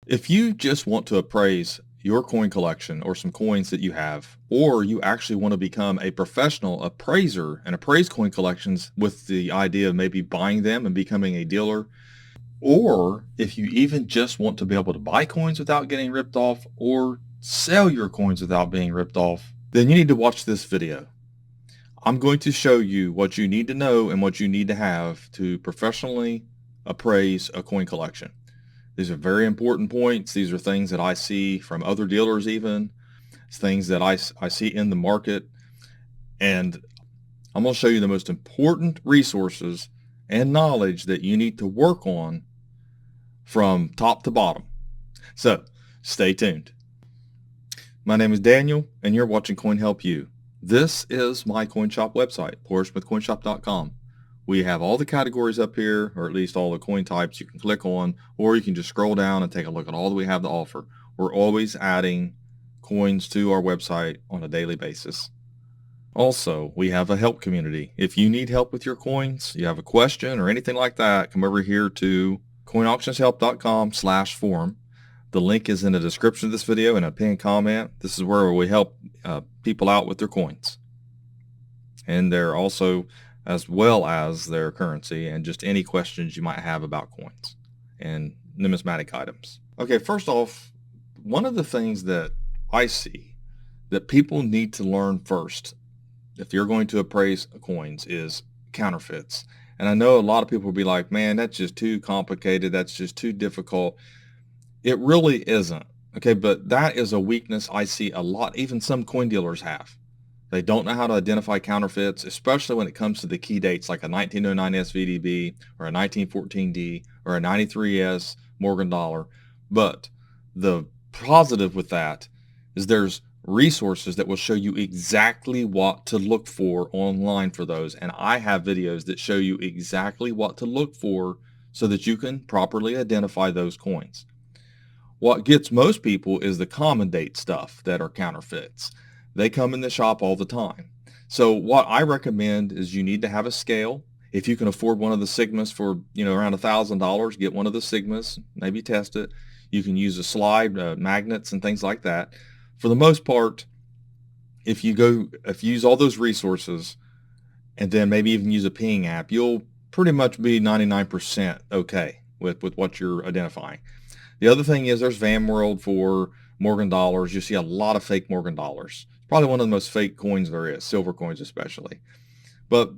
If you just want to appraise your coin collection or some coins that you have, or you actually want to become a professional appraiser and appraise coin collections with the idea of maybe buying them and becoming a dealer, or if you even just want to be able to buy coins without getting ripped off or sell your coins without being ripped off, then you need to watch this video. I'm going to show you what you need to know and what you need to have to professionally appraise a coin collection. These are very important points. These are things that I see from other dealers even. It's things that I see in the market. And I'm going to show you the most important resources and knowledge that you need to work on from top to bottom. So stay tuned. My name is Daniel, and you're watching Coin Help You. This is my coin shop website, PorterSmithCoinShop.com. We have all the categories up here, or at least all the coin types you can click on, or you can just scroll down and take a look at all that we have to offer. We're always adding coins to our website on a daily basis. Also, we have a help community. If you need help with your coins, you have a question or anything like that, come over here to coinauctionshelp.com/forum. The link is in the description of this video and a pinned comment. This is where we help people out with their coins. And they're also, as well as their currency and just any questions you might have about coins and numismatic items. Okay, first off, one of the things that I see that people need to learn first if you're going to appraise coins is counterfeits. And I know a lot of people will be like, man, that's just too complicated. That's just too difficult. It really isn't. Okay, but that is a weakness I see a lot, even some coin dealers have. They don't know how to identify counterfeits, especially when it comes to the key dates like a 1909 SVDB or a 1914D or a 93S Morgan dollar. But the positive with that is there's resources that will show you exactly what to look for online for those. And I have videos that show you exactly what to look for so that you can properly identify those coins. What gets most people is the common date stuff that are counterfeits. They come in the shop all the time. So what I recommend is you need to have a scale. If you can afford one of the Sigmas for, around $1,000, get one of the Sigmas, maybe test it. You can use a slide, magnets and things like that. For the most part, if you use all those resources and then maybe even use a ping app, you'll pretty much be 99% okay with what you're identifying. The other thing is there's VanWorld for Morgan dollars. You see a lot of fake Morgan dollars. It's probably one of the most fake coins there is, silver coins especially. But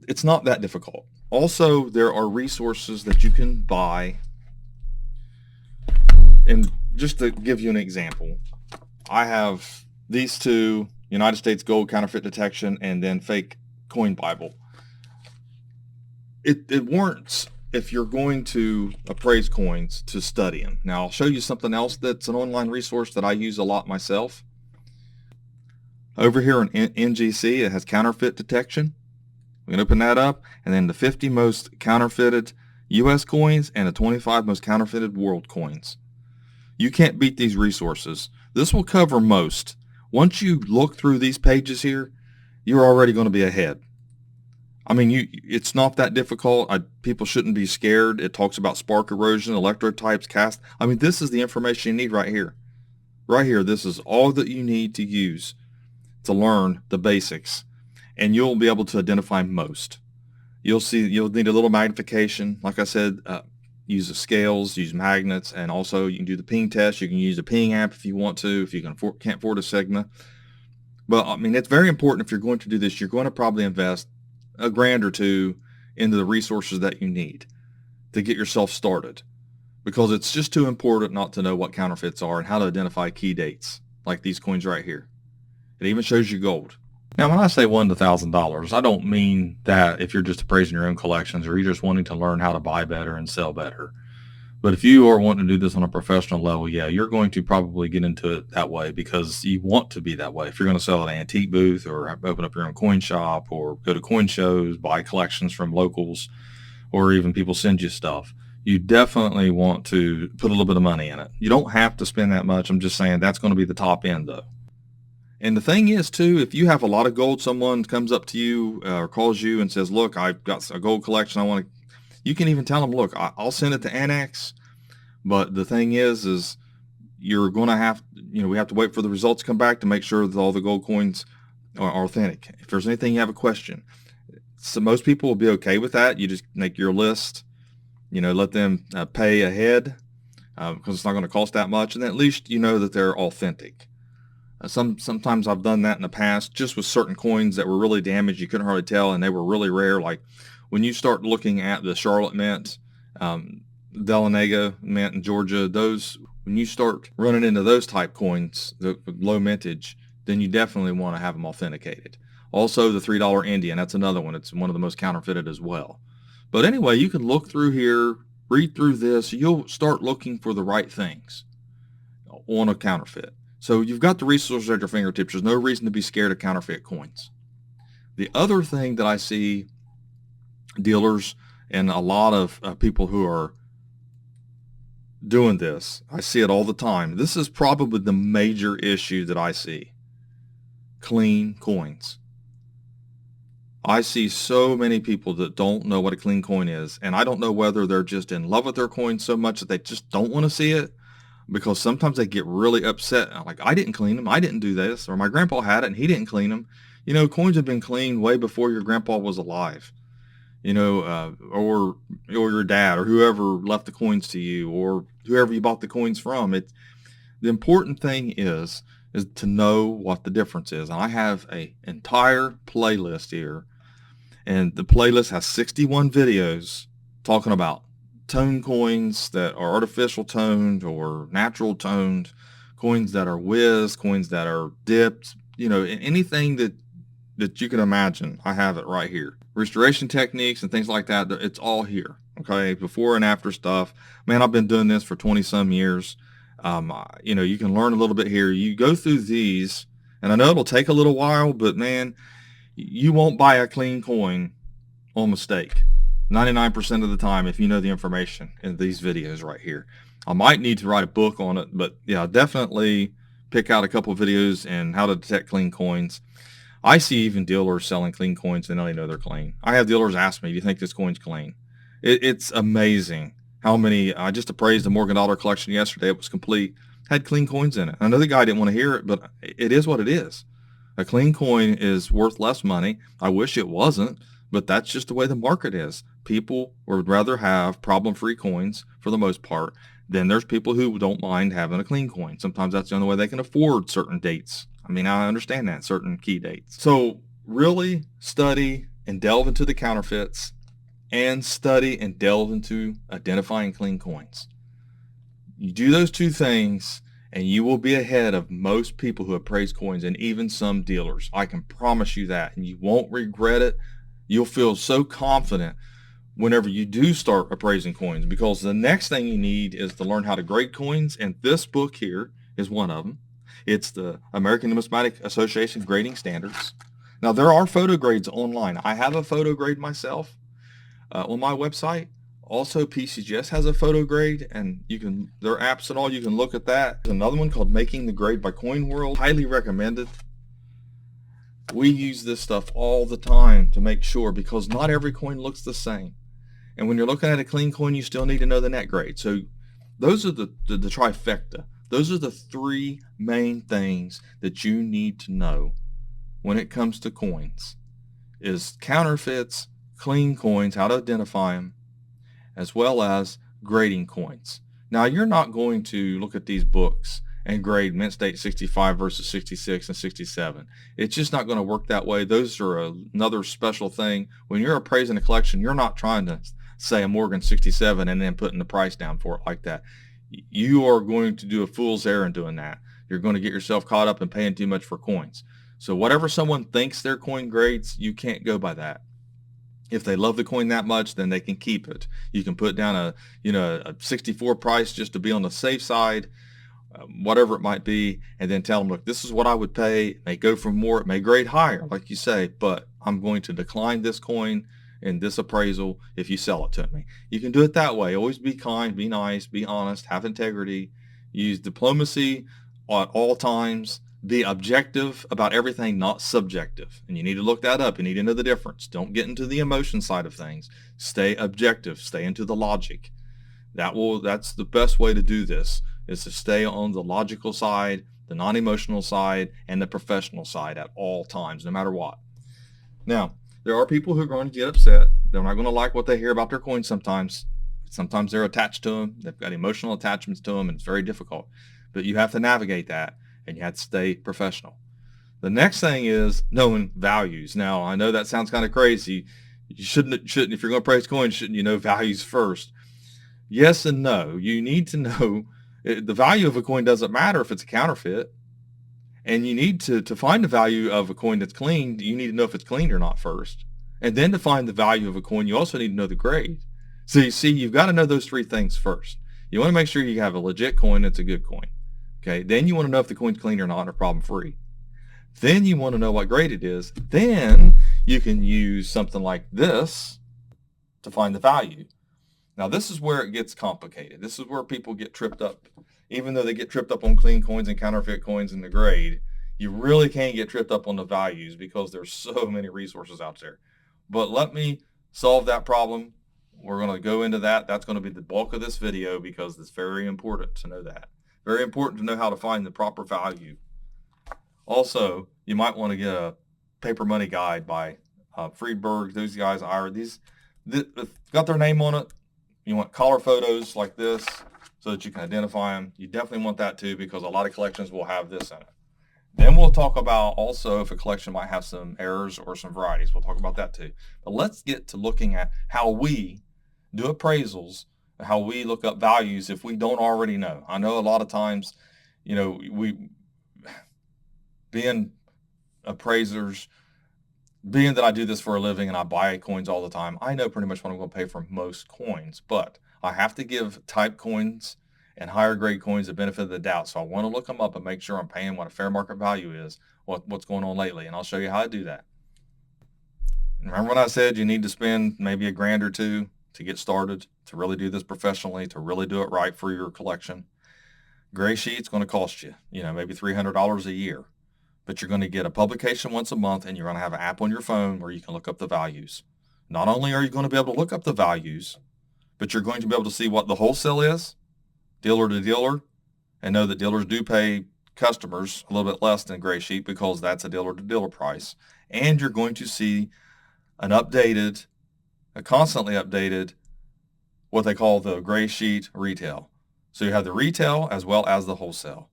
it's not that difficult. Also, there are resources that you can buy. And just to give you an example, I have these two, United States Gold Counterfeit Detection and then Fake Coin Bible. It warrants, if you're going to appraise coins, to study them. Now, I'll show you something else that's an online resource that I use a lot myself. Over here in NGC, it has counterfeit detection. We can open that up, and then the 50 most counterfeited U.S. coins and the 25 most counterfeited world coins. You can't beat these resources. This will cover most. Once you look through these pages here, you're already going to be ahead. I mean, it's not that difficult. People shouldn't be scared. It talks about spark erosion, electrotypes, cast. I mean, this is the information you need right here. Right here, this is all that you need to use to learn the basics. And you'll be able to identify most. You'll need a little magnification. Like I said, use the scales, use magnets, and also you can do the ping test. You can use a ping app if you want to, if you can't afford a Sigma. But, I mean, it's very important if you're going to do this. You're going to probably invest $1,000 or $2,000 into the resources that you need to get yourself started, because it's just too important not to know what counterfeits are and how to identify key dates like these coins right here. It even shows you gold. Now, when I say $1,000 to $1,000, I don't mean that if you're just appraising your own collections or you're just wanting to learn how to buy better and sell better. But if you are wanting to do this on a professional level, yeah, you're going to probably get into it that way because you want to be that way. If you're going to sell at an antique booth or open up your own coin shop or go to coin shows, buy collections from locals, or even people send you stuff, you definitely want to put a little bit of money in it. You don't have to spend that much. I'm just saying that's going to be the top end, though. And the thing is, too, if you have a lot of gold, someone comes up to you or calls you and says, look, I've got a gold collection I want to, you can even tell them, look, I'll send it to Annex, But the thing is you're going to have, we have to wait for the results to come back to make sure that all the gold coins are authentic. If there's anything you have a question, so most people will be okay with that. You just make your list, let them pay ahead because it's not going to cost that much, and then at least you know that they're authentic. Sometimes I've done that in the past, just with certain coins that were really damaged. You couldn't hardly tell, and they were really rare. Like when you start looking at the Charlotte Mint, Delaware Mint in Georgia, when you start running into those type coins, the low mintage, then you definitely want to have them authenticated. Also, the $3 Indian, that's another one. It's one of the most counterfeited as well. But anyway, you can look through here, read through this. You'll start looking for the right things on a counterfeit. So you've got the resources at your fingertips. There's no reason to be scared of counterfeit coins. The other thing that I see dealers and a lot of people who are doing this, I see it all the time. This is probably the major issue that I see. Clean coins. I see so many people that don't know what a clean coin is, and I don't know whether they're just in love with their coin so much that they just don't want to see it, because sometimes they get really upset. Like, I didn't clean them. I didn't do this. Or my grandpa had it and he didn't clean them. Coins have been cleaned way before your grandpa was alive. Or your dad or whoever left the coins to you or whoever you bought the coins from. The important thing is to know what the difference is. And I have an entire playlist here, and the playlist has 61 videos talking about tone coins that are artificial toned or natural toned, coins that are whizzed, coins that are dipped, anything that you can imagine. I have it right here. Restoration techniques and things like that, it's all here. Okay, before and after stuff. Man, I've been doing this for 20 some years. You can learn a little bit here. You go through these, and I know it'll take a little while, but man, you won't buy a clean coin on mistake 99% of the time if you know the information in these videos right here. I might need to write a book on it, but yeah, definitely pick out a couple of videos and how to detect clean coins. I see even dealers selling clean coins and they know they're clean. I have dealers ask me, do you think this coin's clean? It's amazing how many. I just appraised the Morgan Dollar collection yesterday. It was complete, had clean coins in it. I know the guy didn't want to hear it, but it is what it is. A clean coin is worth less money. I wish it wasn't, but that's just the way the market is. People would rather have problem-free coins for the most part. Then there's people who don't mind having a clean coin. Sometimes that's the only way they can afford certain dates. I mean, I understand that, certain key dates. So really study and delve into the counterfeits, and study and delve into identifying clean coins. You do those two things and you will be ahead of most people who appraise coins, and even some dealers. I can promise you that, and you won't regret it. You'll feel so confident whenever you do start appraising coins, because the next thing you need is to learn how to grade coins, and this book here is one of them. It's the American Numismatic Association Grading Standards. Now, there are photo grades online. I have a photo grade myself on my website. Also, PCGS has a photo grade, and their apps and all, you can look at that. There's another one called Making the Grade by Coin World. Highly recommended. We use this stuff all the time to make sure, because not every coin looks the same. And when you're looking at a clean coin, you still need to know the net grade. So those are the trifecta. Those are the three main things that you need to know when it comes to coins: is counterfeits, clean coins, how to identify them, as well as grading coins. Now, you're not going to look at these books and grade mint state 65 versus 66 and 67. It's just not going to work that way. Those are another special thing. When you're appraising a collection, you're not trying to say a Morgan 67 and then putting the price down for it like that. You are going to do a fool's errand doing that. You're going to get yourself caught up in paying too much for coins. So whatever someone thinks their coin grades, you can't go by that. If they love the coin that much, then they can keep it. You can put down a 64 price just to be on the safe side, whatever it might be, and then tell them, look, this is what I would pay. It may go for more, it may grade higher, like you say, but I'm going to decline this coin in this appraisal if you sell it to me. You can do it that way. Always be kind, be nice, be honest, have integrity, use diplomacy at all times. Be objective about everything, not subjective. And you need to look that up. You need to know the difference. Don't get into the emotion side of things. Stay objective. Stay into the logic. That's the best way to do this, is to stay on the logical side, the non-emotional side, and the professional side at all times, no matter what. Now, there are people who are going to get upset. They're not going to like what they hear about their coins sometimes. Sometimes they're attached to them. They've got emotional attachments to them, and it's very difficult. But you have to navigate that, and you have to stay professional. The next thing is knowing values. Now, I know that sounds kind of crazy. You shouldn't if you're going to appraise coins, shouldn't you know values first? Yes and no. You need to know the value of a coin doesn't matter if it's a counterfeit. And you need to find the value of a coin that's clean, you need to know if it's clean or not first. And then to find the value of a coin, you also need to know the grade. So you see, you've got to know those three things first. You want to make sure you have a legit coin that's a good coin. Okay, then you want to know if the coin's clean or not or problem free. Then you want to know what grade it is. Then you can use something like this to find the value. Now this is where it gets complicated. This is where people get tripped up. Even though they get tripped up on clean coins and counterfeit coins and the grade, you really can't get tripped up on the values because there's so many resources out there. But let me solve that problem. We're going to go into that. That's going to be the bulk of this video because it's very important to know that. Very important to know how to find the proper value. Also, you might want to get a paper money guide by Friedberg. Those guys are these got their name on it. You want color photos like this so that you can identify them. You definitely want that too because a lot of collections will have this in it. Then we'll talk about also if a collection might have some errors or some varieties. We'll talk about that too. But let's get to looking at how we do appraisals, how we look up values if we don't already know. I know a lot of times, you know, we being appraisers, being that I do this for a living and I buy coins all the time, I know pretty much what I'm going to pay for most coins, but I have to give type coins and higher grade coins the benefit of the doubt. So I want to look them up and make sure I'm paying what a fair market value is, what's going on lately. And I'll show you how to do that. And remember when I said you need to spend maybe $1,000 or $2 to get started, to really do this professionally, to really do it right for your collection? Gray sheet's going to cost you, maybe $300 a year. But you're going to get a publication once a month and you're going to have an app on your phone where you can look up the values. Not only are you going to be able to look up the values, but you're going to be able to see what the wholesale is, dealer to dealer, and know that dealers do pay customers a little bit less than gray sheet because that's a dealer to dealer price. And you're going to see a constantly updated, what they call the gray sheet retail. So you have the retail as well as the wholesale.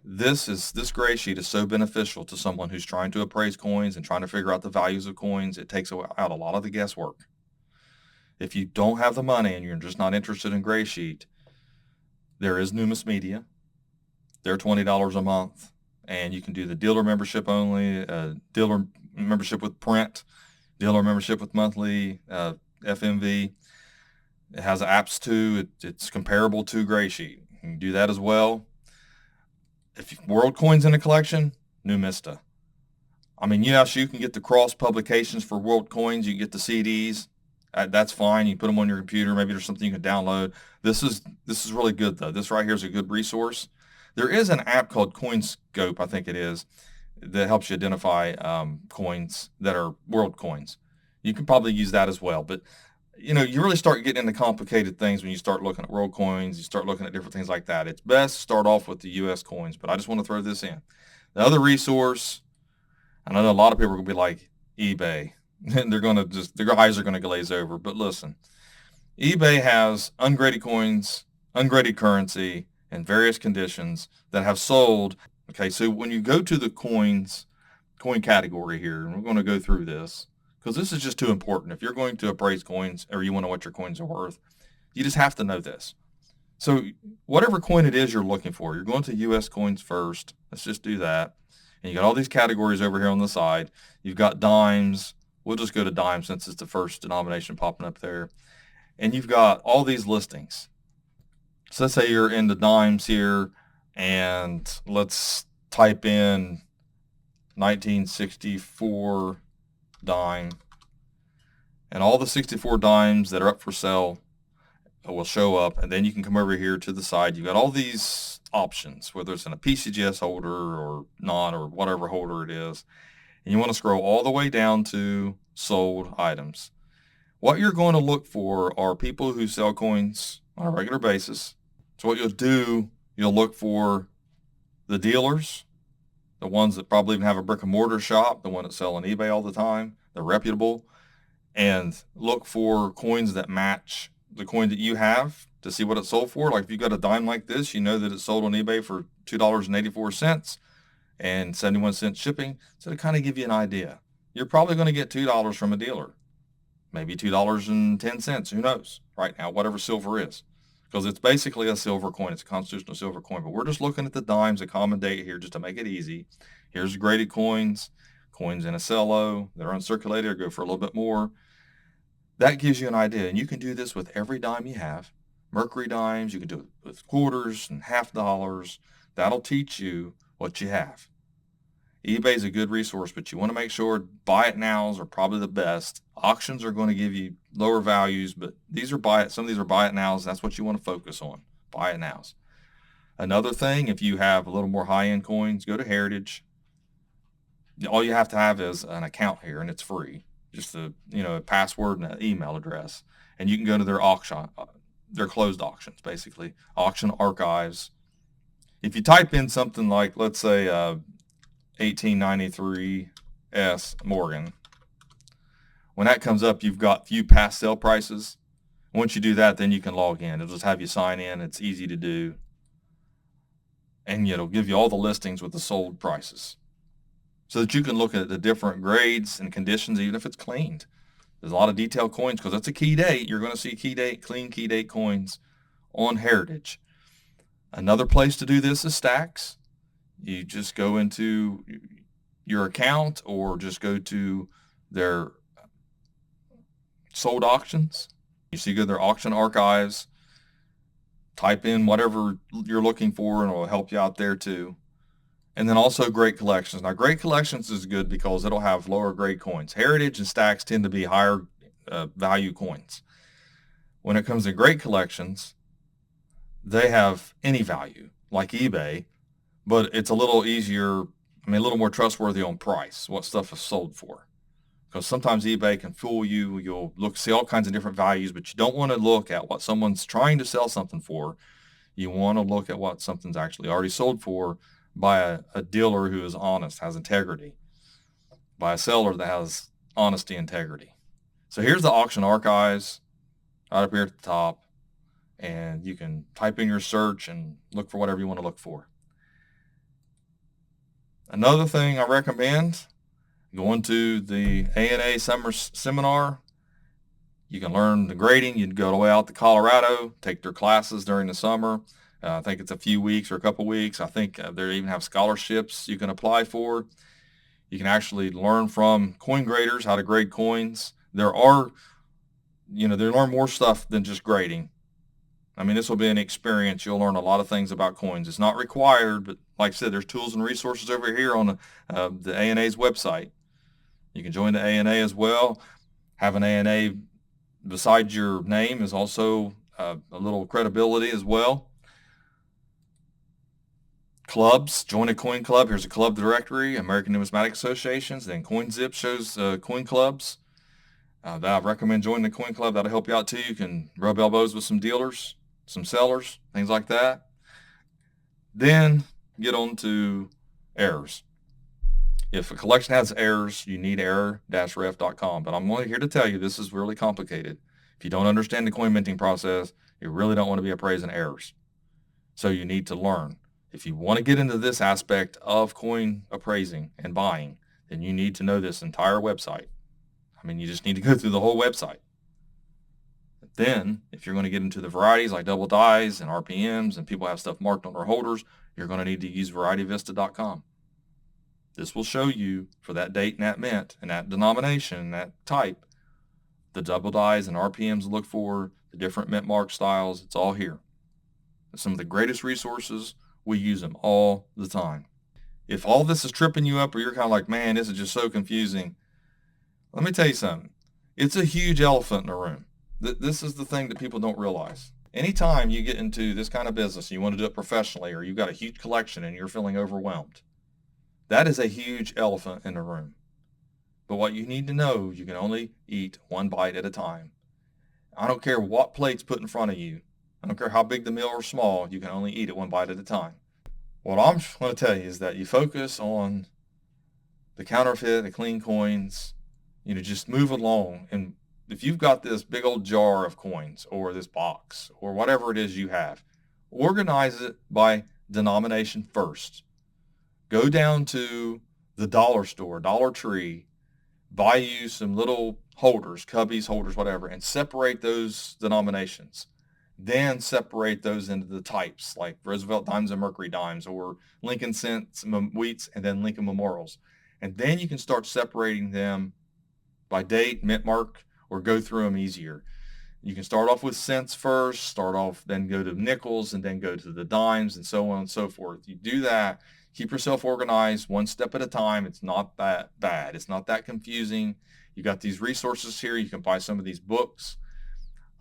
This gray sheet is so beneficial to someone who's trying to appraise coins and trying to figure out the values of coins. It takes out a lot of the guesswork. If you don't have the money and you're just not interested in gray sheet, there is Numis Media. They're $20 a month, and you can do the dealer membership only, dealer membership with print, dealer membership with monthly, FMV. It has apps too. It's comparable to gray sheet. You can do that as well. If World Coins in a collection, Numista. I mean, yes, you can get the cross publications for World Coins. You can get the CDs. That's fine. You put them on your computer. Maybe there's something you can download. This is really good though. This right here is a good resource. There is an app called CoinScope, I think it is, that helps you identify coins that are World Coins. You can probably use that as well. But you really start getting into complicated things when you start looking at World Coins, you start looking at different things like that. It's best to start off with the U.S. coins, but I just want to throw this in. The other resource, I know a lot of people are going to be like eBay. Their eyes are going to glaze over. But listen, eBay has ungraded coins, ungraded currency, and various conditions that have sold. Okay, so when you go to the coin category here, and we're going to go through this, because this is just too important. If you're going to appraise coins or you want to know what your coins are worth, you just have to know this. So whatever coin it is you're looking for, you're going to U.S. coins first. Let's just do that. And you got all these categories over here on the side. You've got dimes. We'll just go to dimes since it's the first denomination popping up there. And you've got all these listings. So let's say you're into dimes here, and let's type in 1964 dime, and all the 64 dimes that are up for sale will show up. And then you can come over here to the side. You've got all these options, whether it's in a PCGS holder or not, or whatever holder it is. And you want to scroll all the way down to sold items. What you're going to look for are people who sell coins on a regular basis. So what you'll do, you'll look for the dealers, the ones that probably even have a brick and mortar shop, the one that sell on eBay all the time, they're reputable, and look for coins that match the coin that you have to see what it sold for. Like if you got a dime like this, you know that it sold on eBay for $2.84 and 71 cents shipping. So to kind of give you an idea, you're probably going to get $2 from a dealer, maybe $2.10, who knows right now, whatever silver is, because it's basically a silver coin. It's a constitutional silver coin, but we're just looking at the dimes, a common date here, just to make it easy. Here's graded coins, coins in a cello, they're uncirculated or go for a little bit more. That gives you an idea, and you can do this with every dime you have. Mercury dimes, you can do it with quarters and half dollars. That'll teach you what you have. eBay is a good resource, but you want to make sure buy it nows are probably the best. Auctions are going to give you lower values, but these are buy it. Some of these are buy it nows. That's what you want to focus on. Buy it nows. Another thing, if you have a little more high-end coins, go to Heritage. All you have to have is an account here, and it's free. Just a password and an email address, and you can go to their auction, their closed auctions, basically auction archives. If you type in something like, let's say, 1893 S Morgan, when that comes up, you've got few past sale prices. Once you do that, then you can log in. It'll just have you sign in. It's easy to do, and it'll give you all the listings with the sold prices, so that you can look at the different grades and conditions, even if it's cleaned. There's a lot of detailed coins because that's a key date. You're going to see clean key date coins on Heritage. Another place to do this is Stacks. You just go into your account or just go to their sold auctions. You see, go to their auction archives, type in whatever you're looking for, and it'll help you out there too. And then also Great Collections. Now, Great Collections is good because it'll have lower grade coins. Heritage and Stacks tend to be higher value coins. When it comes to Great Collections, they have any value, like eBay, but it's a little easier, a little more trustworthy on price, what stuff is sold for. Because sometimes eBay can fool you. You'll see all kinds of different values, but you don't want to look at what someone's trying to sell something for. You want to look at what something's actually already sold for by a dealer who is honest, has integrity, by a seller that has honesty, integrity. So here's the auction archives right up here at the top, and you can type in your search and look for whatever you want to look for. Another thing I recommend, going to the ANA summer seminar. You can learn the grading. You can go all the way out to Colorado, take their classes during the summer. I think it's a few weeks or a couple weeks. I think they even have scholarships you can apply for. You can actually learn from coin graders how to grade coins. They learn more stuff than just grading. This will be an experience. You'll learn a lot of things about coins. It's not required, but like I said, there's tools and resources over here on the ANA's website. You can join the ANA as well. Have an ANA beside your name is also a little credibility as well. Clubs, join a coin club. Here's a club directory, American Numismatic Associations. Then CoinZip shows coin clubs. That I recommend joining the coin club. That'll help you out too. You can rub elbows with some dealers, some sellers, things like that. Then get on to errors. If a collection has errors, you need error-ref.com. But I'm only here to tell you this is really complicated. If you don't understand the coin minting process, you really don't want to be appraising errors. So you need to learn. If you want to get into this aspect of coin appraising and buying, then you need to know this entire website. You just need to go through the whole website. Then, if you're going to get into the varieties like double dies and RPMs, and people have stuff marked on their holders, you're going to need to use varietyvista.com. This will show you for that date and that mint and that denomination and that type, the double dies and RPMs to look for, the different mint mark styles. It's all here. It's some of the greatest resources. We use them all the time. If all this is tripping you up or you're kind of like, man, this is just so confusing, let me tell you something. It's a huge elephant in the room. This is the thing that people don't realize. Anytime you get into this kind of business and you want to do it professionally, or you've got a huge collection and you're feeling overwhelmed, that is a huge elephant in the room. But what you need to know, you can only eat one bite at a time. I don't care what plate's put in front of you. I don't care how big the meal or small, you can only eat it one bite at a time. What I'm going to tell you is that you focus on the counterfeit, the clean coins, just move along. And if you've got this big old jar of coins or this box or whatever it is you have, organize it by denomination first. Go down to the dollar store, Dollar Tree, buy you some little holders, cubbies, holders, whatever, and separate those denominations. Then separate those into the types like Roosevelt dimes and Mercury dimes, or Lincoln cents, wheats, and then Lincoln memorials. And then you can start separating them by date, mint mark, or go through them easier. You can start off with cents first, then go to nickels, and then go to the dimes, and so on and so forth. You do that, keep yourself organized one step at a time. It's not that bad. It's not that confusing. You got these resources here. You can buy some of these books.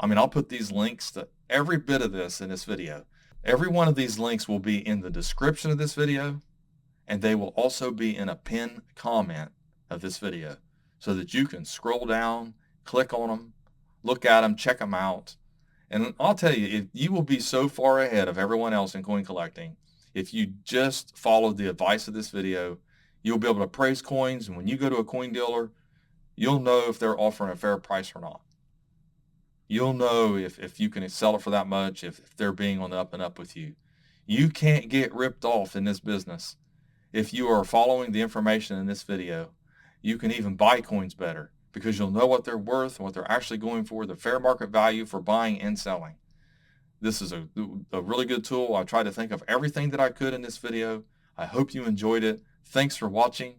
I'll put these links to every bit of this in this video. Every one of these links will be in the description of this video, and they will also be in a pinned comment of this video so that you can scroll down, click on them, look at them, check them out. And I'll tell you, you will be so far ahead of everyone else in coin collecting if you just follow the advice of this video. You'll be able to appraise coins, and when you go to a coin dealer, you'll know if they're offering a fair price or not. You'll know if you can sell it for that much, if they're being on the up and up with you. You can't get ripped off in this business. If you are following the information in this video, you can even buy coins better because you'll know what they're worth and what they're actually going for, the fair market value for buying and selling. This is a really good tool. I tried to think of everything that I could in this video. I hope you enjoyed it. Thanks for watching,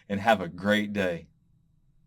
and have a great day.